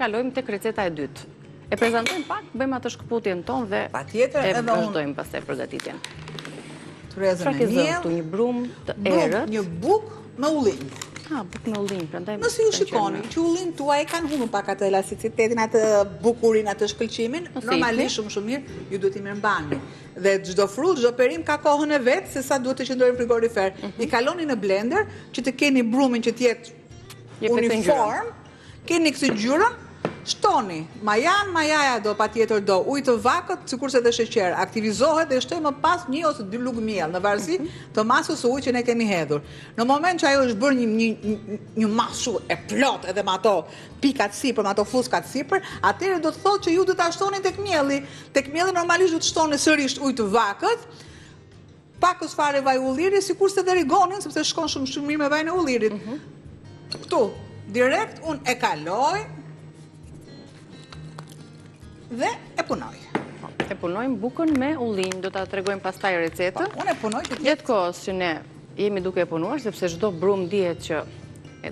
kalojmë tek receta e dytë. E prezantojmë pak, bëjmë atë shkëputjen tonë dhe Patjetër, e edhe unë vazhdojmë pastaj përgatitjen. Trezën Çfarë e ke zënë miell, këtu, një brum të errët? një buk me ullinj. Buk me ullinj, prandaj. Nëse ju shikoni që ullinj tuaj kanë humbur pak atë elasticitetin, atë bukurinë, atë shkëlqimin, normalisht shumë mirë, ju duhet i mirëmbani. Dhe çdo frut, çdo perim ka kohën e vet se sa duhet të qëndrojë në frigorifer. I kaloni në blender që të keni brumin që të jetë uniform, keni këtë ngjyrën, shtoni, majaja do patjetër do, ujë të vakët, sikurse dhe sheqer, aktivizohet dhe shtoj më pas 1 ose 2 lugë miell, në varësi të masës së ujit që ne kemi hedhur. Në moment që ajo është bërë një masë e plot edhe me ato pikat sipër, me ato fuskat sipër, atëherë do të thotë që ju do ta shtoni tek mielli. Tek mielli normalisht do të shtoni sërish ujë të vakët, pakës fare vaj ulliri, sikurse dhe rigonin, sepse shkon shumë mirë me vajin e ullirit. Ktu, direkt unë e kaloj dhe e punoj. E punojmë bukën me ullinj, do ta tregojmë pastaj recetën. Unë e punoj që gjatë kohës që ne jemi duke e punuar, sepse çdo brum dihet që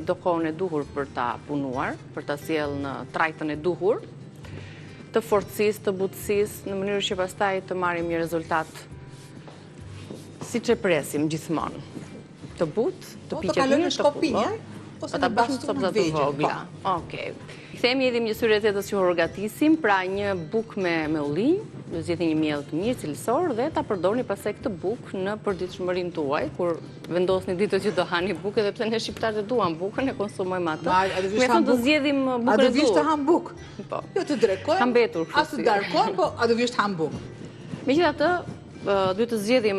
do kohën e duhur për ta punuar, për ta sjellë në trajtën e duhur, të fortësisë, të butësisë, në mënyrë që pastaj të marrim një rezultat siç e presim gjithmonë. Të butë, të piqet mirë, të pulloj, ose ta bëjmë copza të vogla. Okej. Kthehemi edhe një syrë recetës që organisim, pra një buk me ullinj, do zgjidhni një miell të mirë, cilësor dhe ta përdorni pastaj këtë buk në përditshmërinë tuaj, kur vendosni ditët që do hani bukë, edhe pse ne shqiptarët duam bukën, e konsumojmë atë. Me thënë do zgjedhim bukën e duhur. A do vish të ham buk? Po. Jo të drekojmë. Ka mbetur. As të darkojmë, po a do vish të ham buk? Megjithatë, duhet të zgjedhim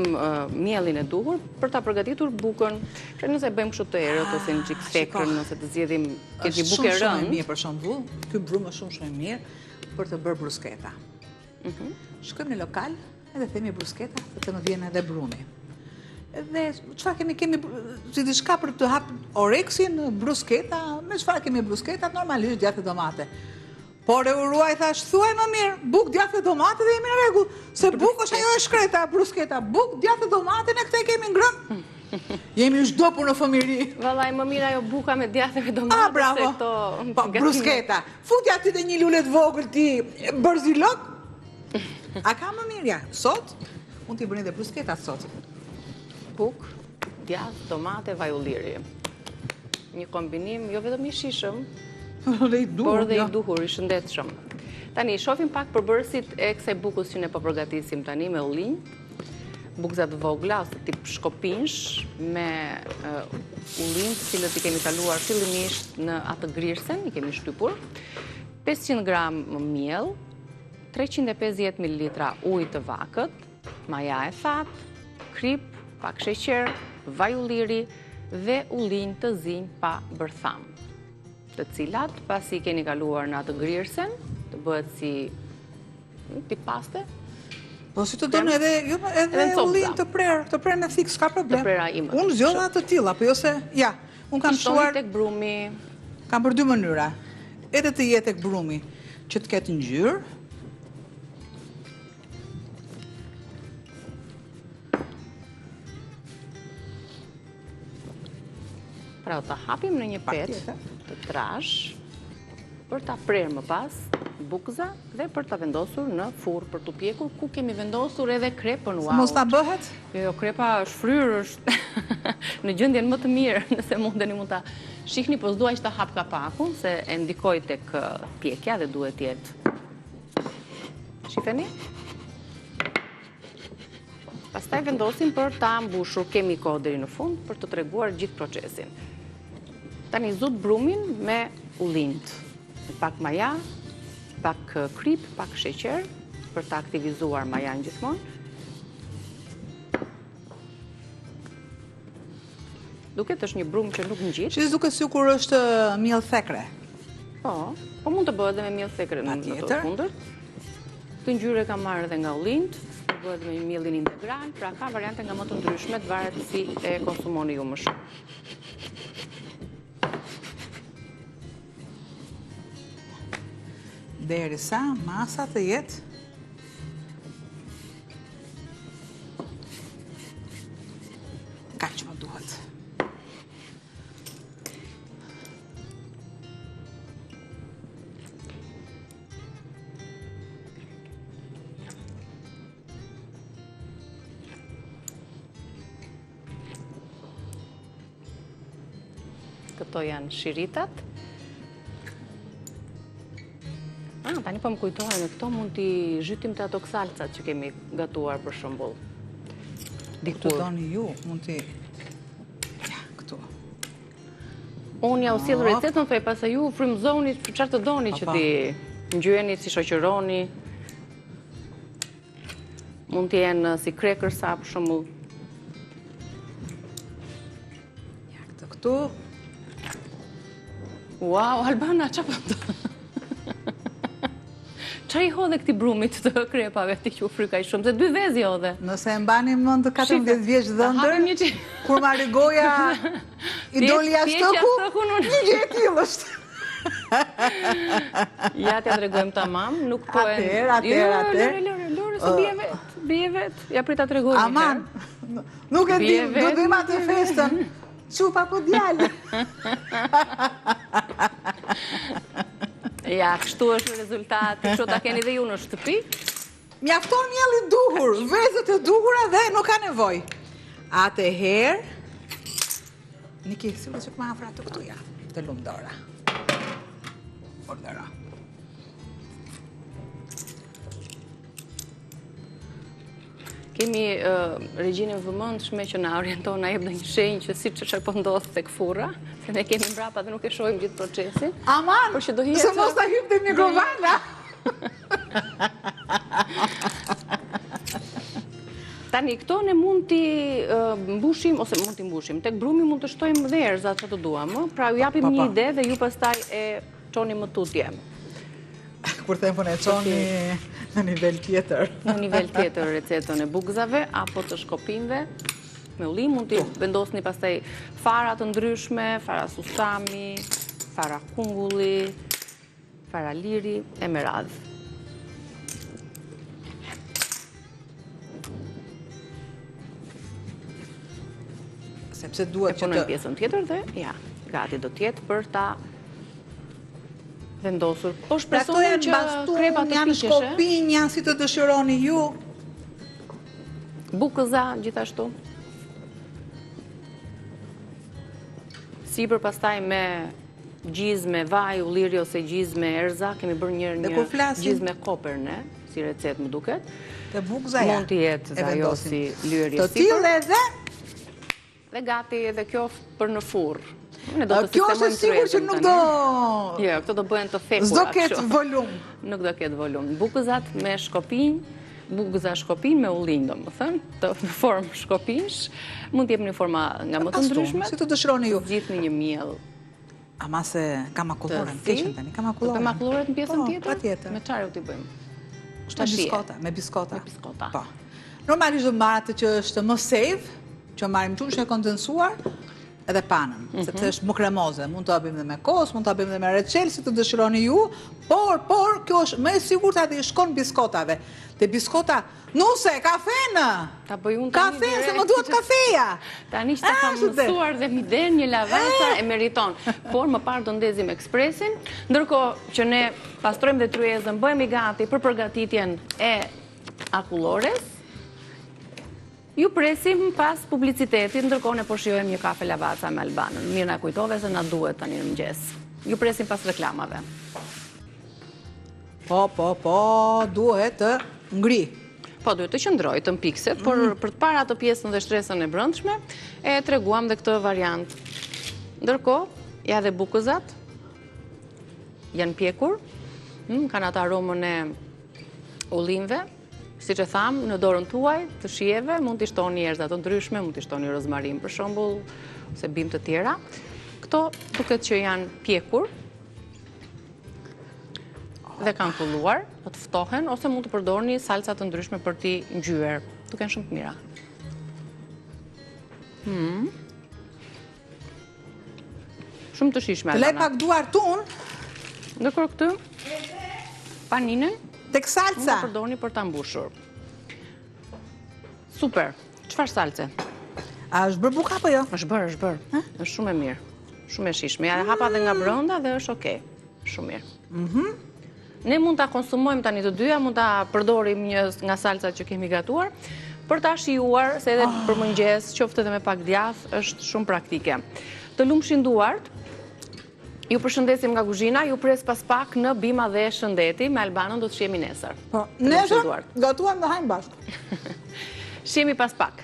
miellin e duhur për ta përgatitur bukën. Që nëse bëjmë kështu të errët ose një çik sekrën, ose të zgjedhim këtë një bukë rënd. Shumë mirë për shembull, ky brum është shumë mirë për të bërë brusketa. Shkojmë në lokal, edhe themi brusketa, se të më vjen edhe brumi. Edhe çfarë kemi si diçka për të hap oreksin, brusketa, me çfarë kemi brusketat, normalisht djathë domate. Por e uruaj thash, thuaj më mirë, buk, djathë domate dhe jemi në rregull, se buk është ajo e shkreta, brusketa, buk, djathë domate, ne këtë kemi ngrënë. Jemi zhdopur në fëmijëri. Vallai më mirë ajo buka me djathë dhe domate se këto. Po, brusketa. Futja aty dhe një lule të vogël ti bërzilok. A ka më mirë ja? Sot unë t'i bëni dhe brusketa sot. Buk, djathë, domate, vaj ulliri. Një kombinim jo vetëm i shishëm, por dhe i duhur, i shëndetshëm. Tani, shohim pak përbërësit e kësaj bukës që ne po përgatisim tani me ullinj, bukëza të vogla ose tip shkopinsh me ullinj, të cilët i kemi kaluar fillimisht në atë grirsen, i kemi shtypur, 500 gram miell, 350 ml ujë të vakët, maja e thatë, krip, pak sheqer, vaj ulliri dhe ullinj të zinj pa bërtham, të cilat pasi keni kaluar në atë grirsen, të bëhet si tip paste. Po si të donë edhe ullinj të prerë në thik, s'ka problem. Të prera imët. Unë zgjodha të tilla, po jo se, ja, unë kam shuar tek brumi. Kam për 2 mënyra. Edhe të jetë tek brumi që të ketë ngjyrë, pra ta hapim në një petë të trash për ta prerë më pas bukëza dhe për ta vendosur në furrë për t'u pjekur, ku kemi vendosur edhe krepën. Wow. Mos ta bëhet? Jo, krepa është fryrë, është në gjendjen më të mirë, nëse mundeni mund ta shihni, po s'dua që ta hap kapakun se e ndikoj tek pjekja dhe duhet jetë. Shifeni? Pastaj vendosim për ta mbushur, kemi kohë deri në fund për të treguar gjithë procesin. Tani zut brumin me ullinjt, pak maja, pak krip, pak sheqer, për ta aktivizuar majan gjithmonë. Duket është një brum që nuk ngjit. Që duket sikur është miell thekre. Po mund të bëhet edhe me miell thekre në të fundët. Këtë ngjyrë ka marrë edhe nga ullinjt, bëhet me miellin integral, pra ka variante nga më të ndryshme, varet si e konsumoni ju më shumë. Derisa masa të jetë kaq më duhet. këto janë shiritat. Tani po më kujtohen, në këto mund t'i zhytim të ato ksalcat që kemi gatuar për shembull. Dikur. Të doni ju, mund t'i... Ja, këtu. Unë ja u sjell recetën, thoj pastaj ju frymëzoni çfarë të doni që ti ngjyeni, si shoqëroni. Mund të jenë si krekersa për shembull. Ja, këtu. Wow, Albana, çfarë po të? Çfarë i hodhe këtij brumit të krepave ti që u frikaj shumë, se 2 vezë i hodhe. Nëse e mbani mend 14 vjeç dhëndër, kur Marigoja i doli jashtoku, një gjë e tillë është. Ja t'ja tregojmë tamam, nuk po e... Atëherë. Lore, se bie vet. Ja prita t'regojmë. Aman, nuk e dim, do bëjmë atë festën. Çupa po djalë. Ja, kështu është rezultati, kështu ta keni dhe ju në shtëpi. Mjafton mielli i duhur, vezët e duhura dhe nuk ka nevojë. Atëherë, Niki, sigurisht që më afra të këtu ja, të lumdora. Ordera. Kemi regjinë vëmendshme që na orienton, na jep një shenjë që si çfarë po ndodh tek furra, se ne kemi mbrapa dhe nuk e shohim gjithë procesin. Aman, se mos ta hyjmë te mikrovalna. Tani këto ne mund t'i mbushim, ose mund t'i mbushim. Tek brumi mund të shtojmë dhe erëzat që të duam, pra ju japim një ide dhe ju pastaj e çoni më tutje. Kur themën e çoni në nivel tjetër. Në nivel tjetër recetën e bugëzave apo të shkopinjve me ullim, mund t'i vendosni pastaj fara të ndryshme, fara susami, fara kungulli, fara liri e me radhë. Sepse duhet që të... E pjesën tjetër dhe, ja, gati do t'jetë për ta vendosur. Po shpresoni që krepat të janë shkopinj, janë si të dëshironi ju. Bukëza, gjithashtu. Sipër pastaj me gjizme vaj, ulliri ose gjizme erza, kemi bërë një gjizme koper ne, si recet më duket. Të bukëza ja. Mund t'i jetë ajo si lyeri sipër. Të tillë edhe? Dhe gati edhe kjo për në furrë. Kjo është sigur që nuk do... Jo, këto do bëhen të thekura. S'do ketë volum. Nuk do ketë volum. Bukëzat me shkopinj, bukëza shkopinj me ullin, do më thënë, në formë shkopinjsh, mund t'jep një forma nga më të ndryshme. Si të dëshironi ju? Gjithë një miell. Ama se ka makullore, keqen tani, ka makullore. Ka makullore në pjesën tjetër? Pa tjetër. Me çfarë u t'i bëjmë? Me biskota. Me biskota. Po. Normalisht do marr atë që është më safe, që marrim qumëshin e kondensuar, edhe panën, sepse është më kremoze. Mund të bëjmë dhe me kos, mund të bëjmë dhe me reçel, si të dëshironi ju, por kjo është më e sigurt atë i shkon biskotave. Te biskota, nuse, kafenë! Ta bëj unë tani. Kafenë, se më duhet kafeja! Tani që ta kam mësuar dhe mi den një lavasa e meriton. Por më parë do ndezim ekspresin, ndërkohë që ne pastrojmë dhe tryezën, bëhemi gati për përgatitjen e akullores. Ju presim pas publicitetit, ndërkohë ne po shijojmë një kafe lavasa me Albanën. Mirë na kujtove se na duhet tani në mëngjes. Ju presim pas reklamave. Po, duhet të ngri. Po, duhet të qëndroj të mpikset, por për të para të pjesën dhe shtresën e brëndshme, e treguam dhe këtë variant. Ndërkohë, ja dhe bukëzat, janë pjekur, kanë atë aromën e ullinjve. Si që thamë, në dorën tuaj të shijeve, mund t'i shtoni erëza të ndryshme, mund t'i shtoni rozmarin për shembull, ose bim të tjera. Këto duket që janë pjekur dhe kanë kulluar, do të ftohen, ose mund të përdorni salca të ndryshme për t'i ngjyer. Duken shumë të mira. Shumë të shijshme. Të lej pak duar tun. Ndërkohë këtë paninën tek salca. Mund të përdorni për ta mbushur. Super. Çfarë salce? A është bërë buka apo jo? Është bërë. Është shumë e mirë. Shumë e shijshme. Ja hapa edhe nga brenda dhe është okay. Shumë mirë. Ne mund ta konsumojmë tani të dyja, mund ta përdorim një nga salcat që kemi gatuar për ta shijuar, se edhe për mëngjes, qoftë edhe me pak djath, është shumë praktike. Të lumshin duart, Ju përshëndesim nga kuzhina, ju pres pas pak në Bima dhe Shëndeti, me Albanën do të shihemi nesër. Nesër, gatuam dhe hajmë bashkë. Shihemi pas pak.